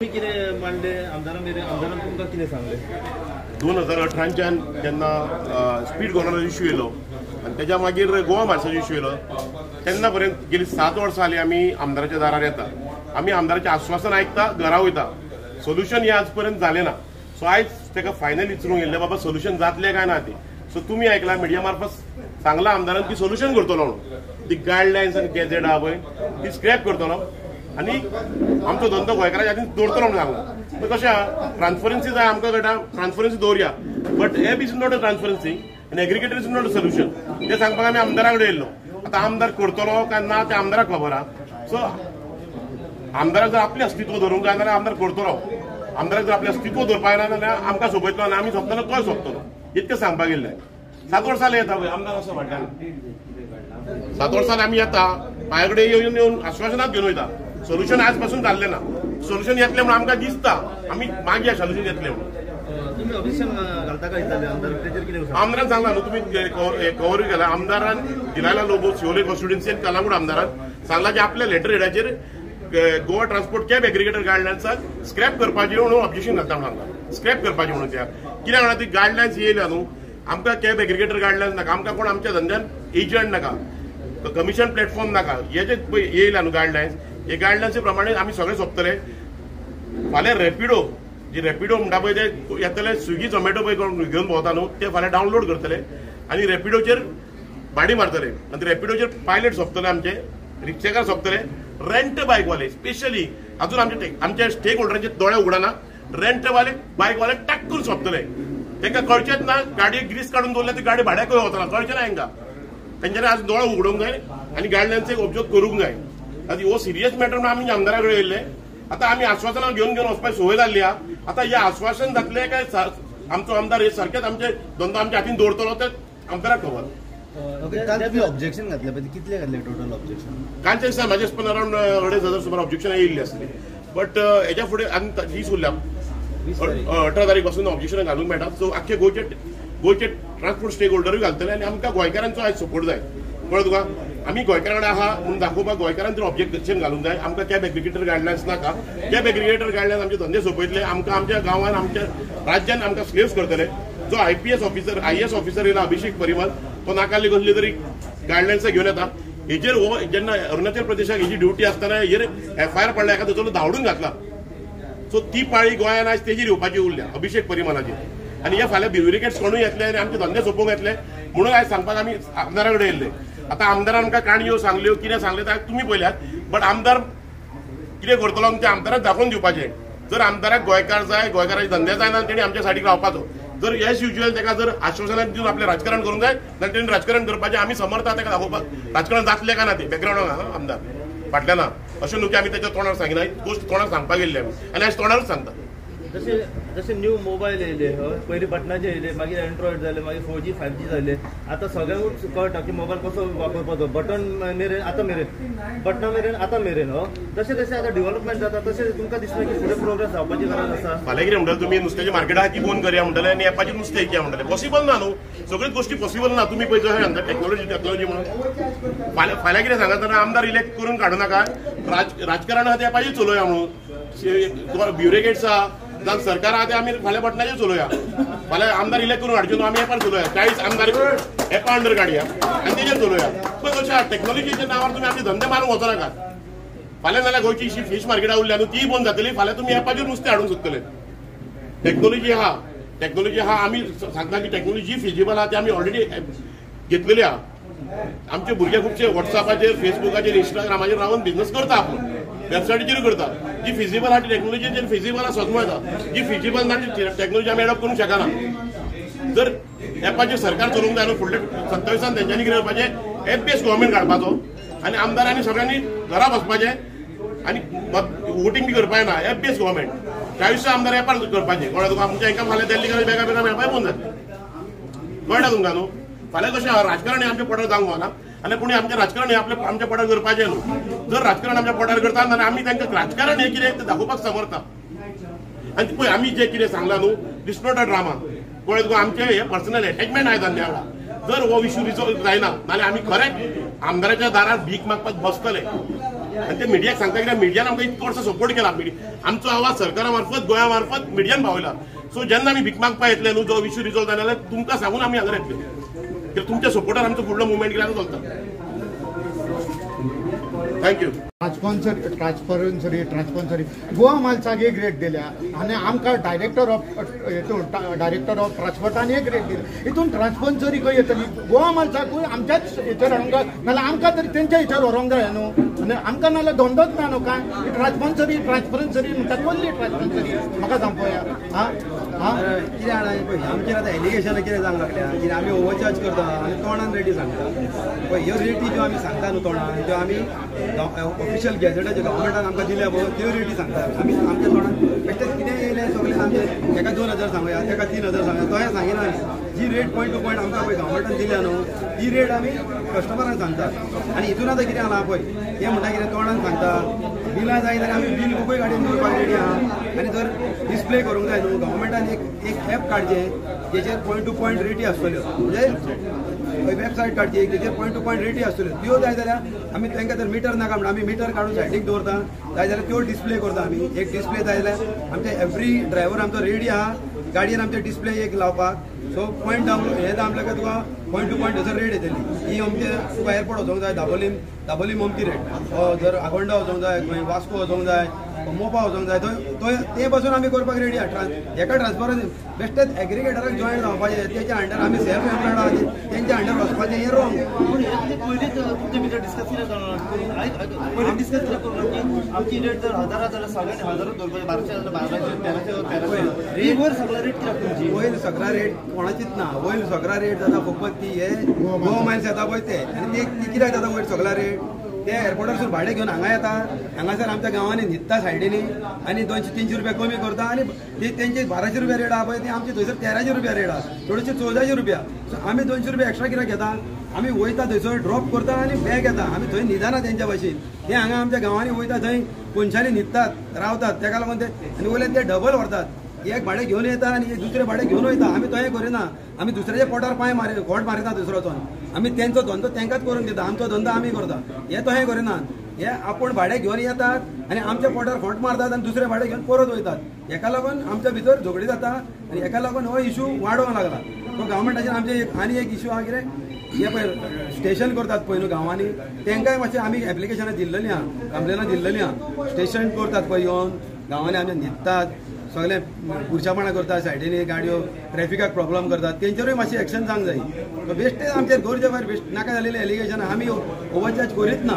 मांडले आमदारां तुमकां कितें सांगले 2018च्यान जेन्ना स्पीड गव्हर्नर इश्यू येयलो आनी तेच्या मागीर गोवा मार्शल इश्यू येयलो तेन्ना पर्यंत गेली 7 वर्सां जालीं आमी आमदाराच्या दारार येता आमी आमदाराचें आश्वासन आयकता घरा वयता सोल्युशन हे आज पर्यंत जालें ना सो आयज तेका फायनल विचारूंक येयल्लें बाबा सोल्युशन जातलें काय ना ती सो तुमी आयकला मिडिया मार्फत सांगला आमदारान की सोल्युशन करतलो म्हणून ती गायडलायन्स आनी गॅझेट आहा पळय ती स्क्रॅप करतलो आनी आमचो धंदो गोंयकाराच्या हातीन दवरतलो म्हणून सांगला कशें आहा ट्रान्सपरन्सी जाय आमकां गटा ट्रान्सपरन्सी दवरया but app is not a transparency आनी aggregator is not a solution ते सांगपाक आमी आमदारा कडेन येयल्लो आतां आमदार करतलो काय ना ते आमदाराक खबर आहा सो आमदाराक जर आपलें अस्तित्व धरूंक जाय जाल्यार आमदार करतलो आमदाराक जर आपलें अस्तित्व धरपाक ना जाल्यार आमकां सोंपयतलो आनी आमी सोंपतलो तोय सोंपतलो इतकें सांगपाक येयल्लें 7 वर्सां जालीं येता पळय आमदार असो फाटल्यान 7 वर्सां आमी येता पांया कडेन येवन आश्वासनांच घेवन वयता सोल्युशन आज पासून जाल्लें ना सोल्युशन येतलें म्हणून आमकां दिसता आमी मागया सोल्युशन येतलें म्हणून तुम्ही ऑब्जेक्शन घालता काय आमदार तेजेर कितें आमदारान सांगला न्हू तुमी कव्हर केला आमदारान दिलायला लोबो शिवोले कॉन्स्टिट्युएन्सी आनी कलांगूट आमदारान सांगला की आपल्या लेटर हेडाचेर गोवा ट्रान्सपोर्ट कॅब एग्रिगेटर गायडलायन्साक स्क्रॅप करपाची म्हणून ऑब्जेक्शन घालता म्हणून सांगला स्क्रॅप करपाची म्हणून त्या कित्याक म्हणा ती गायडलायन्स येयल्या न्हू आमकां कॅब एग्रिगेटर गायडलायन्स नाका आमकां कोण आमच्या धंद्यान एजंट नाका कमिशन प्लॅटफॉर्म नाका हे जे येयल्या न्हू गायडलायन्स हे गायडलायन्सी प्रमाणे आमी सगळे सोंपतले फाल्यां रॅपिडो जी रॅपिडो म्हणटा पळय ते येतले स्विगी झोमॅटो पळय घेवन भोंवता न्हू ते फाल्यां डावनलोड करतले आनी रॅपिडोचेर भाडी मारतले आनी रॅपिडोचेर पायलट सोंपतले आमचे रिक्षेकार सोंपतले रेंट बायकवाले स्पेशली अजून आमच्या स्टेक होल्डरांचे दोळे उगडना रेंटवाले बायकवाले टाक्कून सोंपतले तांकां कळचेच ना गाडयेक ग्रीस काडून दवरल्या ती गाडी भाड्याकूय वतना कळचें ना हांकां तेंच्यांनी आज दोळे उगडूंक जाय आनी गायडलायन्सीक ऑब्जर्व करूंक जाय आतां हो सिरियस मॅटर म्हणून आमी आमदारा कडेन येयल्ले आतां आमी आश्वासनां घेवन वचपाची संवय जाल्ली आहा आतां हे आश्वासन जातलें काय आमचो आमदार हे सारकेंच आमचे धंदो आमच्या हातीन दवरतलो ते आमदाराक खबर ऑब्जेक्शन घातले पळय कितले घातले टोटल ऑब्जेक्शन कालच्या दिसा म्हाजे हिसपान अरावंड 2,500 सुमार ऑब्जेक्शनां येयल्ली आसली बट हेच्या फुडें आनी दीस उरल्या 18 तारीख पासून ऑब्जेक्शनां घालूंक मेळटा सो आख्खे गोंयचे ट्रान्सपोर्ट स्टेक होल्डरूय घालतले आनी आमकां गोंयकारांचो आयज सपोर्ट जाय कळ्ळें तुका आमी गोंयकारा कडेन आहा म्हणून दाखोवपाक गोंयकारांनी जर ऑब्जेक्शन घालूंक जाय आमकां कॅब एग्रिगेटर गायडलायन्स नाका कॅब एग्रिगेटर गायडलायन्स आमचे धंदे सोंपयतले आमकां आमच्या गांवांत आमच्या राज्यान आमकां स्लेव्स करतले जो IPS ऑफिसर IAS ऑफिसर येयला अभिषेक परिमल तो नाकाल्ली कसली तरी गायडलायन्स घेवन येता हेजेर हो जेन्ना अरुणाचल प्रदेशाक हेजी ड्युटी आसतना हेजेर FIR पडला एका ताचो धांवडून घातला सो ती पाळी गोंयान आयज तेजेर येवपाची उरल्या अभिषेक परिमलाचेर आनी हे फाल्यां ब्युरोक्रेट्स कोणूय येतले आनी आमचे धंदे सोंपोवंक येतले म्हणून आयज सांगपाक आमी आमदारा कडेन येयल्ले आतां आमदारान आमकां काणयो सांगल्यो कितें सांगलें तें तुमी पळयल्यात बट आमदार कितें करतलो ते आमदाराक दाखोवन दिवपाचें जर आमदाराक गोंयकार जाय गोंयकाराचे धंदे जायना तेणी आमच्या सायडीक रावपाचो जर एज युज्युअल ताका जर आश्वासनां दिवन आपलें राजकारण करूंक जाय जाल्यार तेणी राजकारण करपाचें आमी समर्थ आहा ताका दाखोवपाक राजकारण जातलें काय ना तें बॅकग्रावंडाक आमदार फाटल्यान ना अशें न्हू की आमी तेच्या तोंडार सांगिना गोश्ट तोंडार सांगपाक येयल्ली आमी आनी आयज तोंडारूच सांगता जसे न्यू मोबाईल येयले पयलीं बटनाचे येयले मागीर एंड्रॉयड जाले मागीर 4G 5G जाले आतां सगळ्यांकूच कळटा की मोबायल कसो वापरपाचो बटन मेरेन आतां मेरेन बटना मेरेन आतां मेरेन जशें जशें आतां डेव्हलपमेंट जाता तशें तुमकां दिसता की फुडें प्रोग्रेस जावपाची गरज आसा फाल्यां कितें म्हणटले तुमी नुस्त्याच्या मार्केटाक ती बंद करया म्हणटले आनी एपाचेर नुस्तें विकया म्हणटले पॉसिबल ना न्हू सगळ्योच गोश्टी पॉसिबल ना तुमी पळय जशें सांगता टेक्नॉलॉजी म्हणून फाल्यां कितें सांगता तेन्ना आमदार इलेक्ट करून काडूं नाका राजकारण आहा तें एपाचेर चलोवया म्हणून ब्युरोक्रेट्स आहा जावं सरकार आहा ते आमी फाल्यां बटनाचेर चलोवया फाल्यां आमदार इलेक्ट करून हाडचे न्हू आमी एपार चलोवया 40 आमदार एपा अंडर काडया आनी तेजेर चलोवया पण कशें आहा टेक्नॉलॉजीच्या नांवार तुमी आमचे धंदे मारूंक वचो नाका फाल्यां जाल्यार गोंयची फीश मार्केटां उरल्या न्हू ती बंद जातली फाल्यां तुमी एपाचेर नुस्तें हाडूंक सोदतले टेक्नॉलॉजी आहा आमी सांगता की टेक्नॉलॉजी फिजिबल आहा ती आमी ऑलरेडी घेतलेली आहा आमचे भुरगे खुबशे व्हॉट्सअपाचेर फेसबुकाचेर इंस्टाग्रामाचेर रावन बिझनस करता आपूण वेबसायटीचेर करता जी फिजिबल आहा ती टेक्नॉलॉजी फिजिबल आहा सोजमयता जी फिजिबल ना ती टेक्नॉलॉजी आमी एडॉप्ट करूंक शकना जर एपाचेर सरकार चलोवंक जाय न्हू फुडले 27 तेंच्यांनी कितें करपाचें एपीएस गव्हर्मेंट काडपाचो आनी आमदारांनी सगळ्यांनी घरा बसपाचें आनी वोटींग बी करपाचें ना एपीएस गव्हर्मेंट 40 आमदार एपार करपाचें कळ्ळें तुका आमच्या हांकां फाल्यां दिल्ली कडेन बेगा मेळपाक बंद जातलें कळटा तुमकां न्हू फाल्यां कशें राजकारण आमच्या पोटार जावंक ना आनी कोणी आमचें राजकारण हे आमच्या पोटार करपाचें न्हू जर राजकारण आमच्या पोटार करता जाल्यार आमी तांकां राजकारण हें कितें तें दाखोवपाक समर्थ आनी पळय आमी जें कितें सांगलां न्हू दिस नॉट अ ड्रामा पळय तुका आमचें हें पर्सनल अटॅचमेंट आहा धंद्या वांगडा जर हो इश्यू रिजॉल्व जायना नाल्यार आमी खरेंच आमदाराच्या दारार भीक मागपाक बसतले आणि ते मिडियाक सांगता कित्याक मिडियान आमकां इतको वर्सां सपोर्ट केला आमचो आवाज सरकारा मार्फत गोंया मार्फत मिडियान पावयला सो जेन्ना आमी भीक मागपा येतले न्हू जो इश्यू रिजॉल्व जाले जाल्यार तुमकां सांगून आमी हांगा येतले कित्याक तुमच्या सपोर्टान आमचो फुडलो मुवमेंट केल्यार चलता थँक्यू ट्रान्सपरन्सी गोवा मालसाक एक रेट दिल्या आनी आमकां डायरेक्टर ऑफ ट्रान्सपोर्टान एक रेट दिल्या हितून ट्रान्सपरन्सी खंय येतली गोवा मालसाकूय आमच्याच हेचेर हाडूंक नाल्यार आमकां तरी तेंच्या हेचेर व्हरूंक जाय न्हू आनी आमकां नाल्यार धंदोच ना न्हू काय ट्रान्सपरन्सी म्हणटा कसली ट्रान्सपरन्सी म्हाका सांग पळया कितें हाडा पळय आमचेर आतां एलिगेशनां कितें जावंक लागल्या कितें आमी ओवरचार्ज करता आनी तोंडान रेटी सांगता पळय ह्यो रेटी ज्यो आमी सांगता न्हू तोंडान त्यो आमी ऑफिशियल गॅजेटाच्यो गव्हर्मेंटान आमकां दिल्या पळय त्यो रेटी सांगता आमी आमच्या तोंडान बेश्टेच कितें येयलें सगळें आमचें ताका 2000 सांगया ताका 3000 सांगया तोहें सांगिना आमी जी रेट पॉयंट टू पॉयंट आमकां पळय गव्हर्मेंटान दिल्या न्हू ती रेट आमी कस्टमरांक सांगता आनी हितून आतां कितें आसा पळय ते म्हणटा कितें तोंडान सांगता बिलां जाय जाल्यार आमी बिल बुकूय गाडयेन दवरपाक रेडी आहा आनी जर डिस्प्ले करूंक जाय न्हू गव्हर्मेंटान एक ॲप काडचें जेचेर पॉयंट टू पॉयंट रेटी आसतल्यो म्हणजे वेबसायट काडची तेचेर पॉयंट टू पॉयंट रेटी आसतल्यो त्यो जाय जाल्यार आमी तांकां तर मिटर नाका म्हणून आमी मिटर काडून सायडीक दवरता जाय जाल्यार त्यो डिस्प्ले करता आमी एक डिस्प्ले जाय जाल्यार आमचे एवरी ड्रायव्हर आमचो रेडी आहा गाडयेन आमचे डिस्प्ले एक लावपाक सो पॉयंट हे दामले काय तुका पॉयंट टू पॉयंट थंयसर रेट येतली ही अमचे तुका एअरपोर्ट वचोंक जाय दाबोलीम अमकी रेट जर आगोंडा वचोंक जाय खंय वास्को वचोंक जाय मोपा वचोंक जाय थंय ते पासून आमी करपाक रेडी आहा हेका ट्रान्सपरन्सी बेश्टेच एग्रिगेटराक जॉयन जावपाचें तेच्या अंडर आमी सेल्फ एम्प्लॉयड आहा तेंच्या अंडर वचपाचें हें रॉंग पयलींच तुमच्या भितर डिस्कस पयलीं डिस्कस करून की आमची रेट जर 1000 जाल्यार सगळ्यांनी 1000 दवरपाचे 1200 जाल्यार 1200 रेट वयर सगळा रेट कित्याक तुमची वयर सगळा रेट कोणाचीच ना वयर सगळा रेट जाता फकत ती हे गोवा मायल्स येता पळय ते आनी ती कित्याक जाता वयर सगळा रेट ते एअरपोर्टासून भाडे घेवन हांगा येता हांगासर आमच्या गांवांनी न्हिदता सायडीनी आनी 200-300 रुपया कमी करता आनी तेंचे 1200 रुपया रेट आहा पळय ती आमची थंयसर 1300 रुपया रेट आहा थोडेशे 1400 रुपया सो आमी 200 रुपया एक्स्ट्रा कित्याक घेता आमी वयता थंयसर ड्रॉप करता आनी बॅग येता आमी थंय न्हिदना तेंच्या भाशेन ते हांगा आमच्या गांवांनी वयता थंय कोनशांनी न्हिदतात रावतात तेका लागून ते आनी वयल्यान ते डबल व्हरतात एक भाडे घेवन येता आनी दुसरे भाडे घेवन वयता आमी तोय करिना आमी दुसऱ्याच्या पोटार पांय घोट मारिता दुसरो वचोन आमी तेंचो धंदो तेंकाच करून दिता आमचो धंदो आमी करता हे तोय करिना हे आपूण भाडे घेवन येतात आनी आमच्या पोटार खोंट मारतात आनी दुसरे भाडे घेवन परत वयतात हेका लागून आमच्या भितर झगडी जाता आनी हेका लागून हो इशू वाडोवंक लागला तो गव्हर्मेंटाचेर आमचे आनी एक इशू आहा कितें हे पळय स्टेशन करतात पळय न्हू गांवांनी तेंकाय मातशें आमी एप्लिकेशनां दिल्लेलीं आहा कंप्लेनां दिल्लेलीं आहा स्टेशन करतात पळय येवन गांवांनी आमचे न्हिदतात सगळे बुरशापणां करतात सायडीनी गाडयो ट्रॅफिकाक प्रॉब्लेम करतात तेंचेरूय मातशी एक्शन जावंक जाय सो बेश्टेच आमचेर गरजे भायर बेश्ट नाका जालेले एलिगेशन आमी ओवरचार्ज करीत ना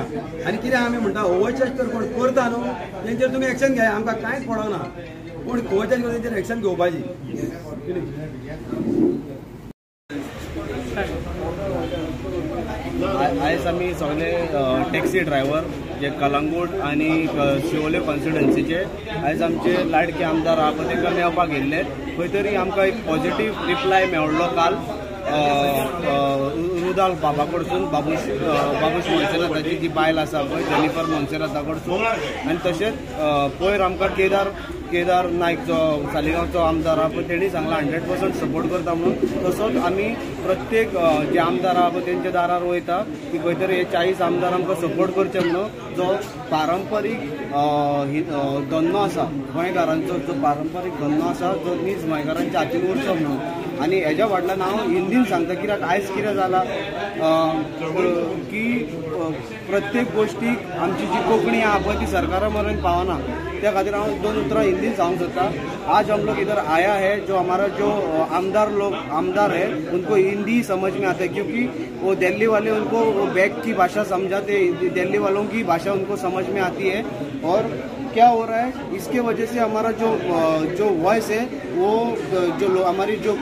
आनी कितें आमी म्हणटा ओवरचार्ज तर कोण करता न्हू तेंचेर तुमी एक्शन घेया आमकां कांयच पडना पूण ओवरचार्ज करून तेंचेर एक्शन घेवपाची आयज आमी सगळे टॅक्सी ड्रायव्हर जे कलंगूट आणि शिवोले कॉन्स्टिट्युएन्सीचे आयज आमचे लाडके आमदार आहा पळय ताका मेळपाक गेल्ले खंय तरी आमकां एक पॉझिटीव रिप्लाय मेळ्ळो काल रुदाल बाबा कडसून बाबूश मोन्सेराताची जी बायल आसा पळय जेनिफर मोन्सेराता कडसून आनी तशेंच पयर आमकां केदार नायक जो सालिगांवचो आमदार आहा पळय तेणी सांगला 100% सपोर्ट करता म्हणून तसोच आमी प्रत्येक जे आमदार आहा पळय तेंच्या दारार वयता की खंय तरी हे 40 आमदार आमकां सपोर्ट करचे म्हणून जो पारंपारीक धंदो आसा गोंयकारांचो जो पारंपारीक धंदो आसा जो नीज गोंयकारांच्या हातीन उरचो म्हणून आनी हेज्या फाटल्यान हांव हिंदीन सांगता कित्याक आयज कितें जाला की प्रत्येक गोष्टीक आमची जी कोंकणी आहा पळय ती सरकारा मेरेन पावना त्या खातीर हांव 2 उतरां हिंदीन सांगूंक सोदता आज हम लोग इधर आया है जो हमारा जो आमदार है उनको हिंदी समझ में आता है क्योंकि वो दिल्ली वाले उनको वो बैक की भाषा समझाते हैं दिल्ली वालों की भाषा उनको समझ में आती है और क्या हो रहा है इसके वजह से हमारा जो वॉइस है वो हमारी जो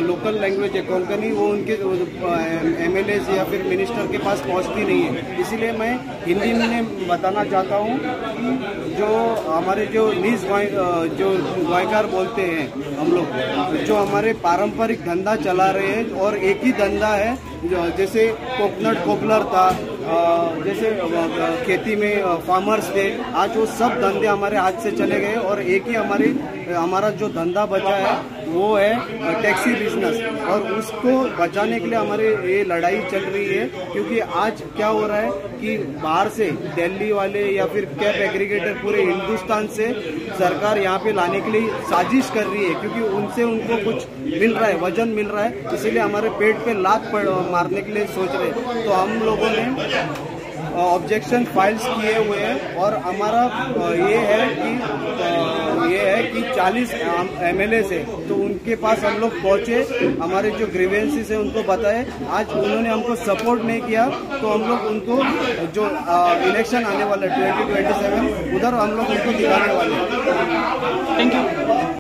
लोकल लैंग्वेज है कोंकणी वो उनके MLAs या फिर मिनिस्टर के पास पहुंचती नहीं है इसीलिए मैं हिंदी में बताना चाहता हूँ कि जो हमारे जो नीज जो गोयकार बोलते हैं हम लोग जो हमारे पारंपरिक धंधा चला रहे हैं और एक ही धंधा है जैसे कोकोनट कोपलर था जैसे खेती में फार्मर्स थे आज वो सब धंधे हमारे हाथ से चले गए और एक ही हमारा जो धंधा बचा है वो है टैक्सी बिजनेस और उसको बचाने के लिए हमारे ये लड़ाई चल रही है क्योंकि आज क्या हो रहा है कि बाहर से दिल्ली वाले या फिर कैब एग्रीगेटर पूरे हिंदुस्तान से सरकार यहाँ पे लाने के लिए साजिश कर रही है, क्योंकि उनसे उनको कुछ मिल रहा है, वजन मिल रहा है, इसीलिए हमारे पेट पे लात मारने के लिए सोच रहे हैं। तो हम लोगों ने ऑब्जेक्शन फाइल्स किए हुए हैं और हमारा ये है कि 40 MLA से तो उनके पास हम लोग पहुंचे, हमारे जो ग्रीवेंसेस है उनको बताए। आज उन्होंने हमको सपोर्ट नहीं किया तो हम लोग उनको जो इलेक्शन आने वाला 2027 उधर हम लोग उनको दिखाने वाले हैं। Thank you.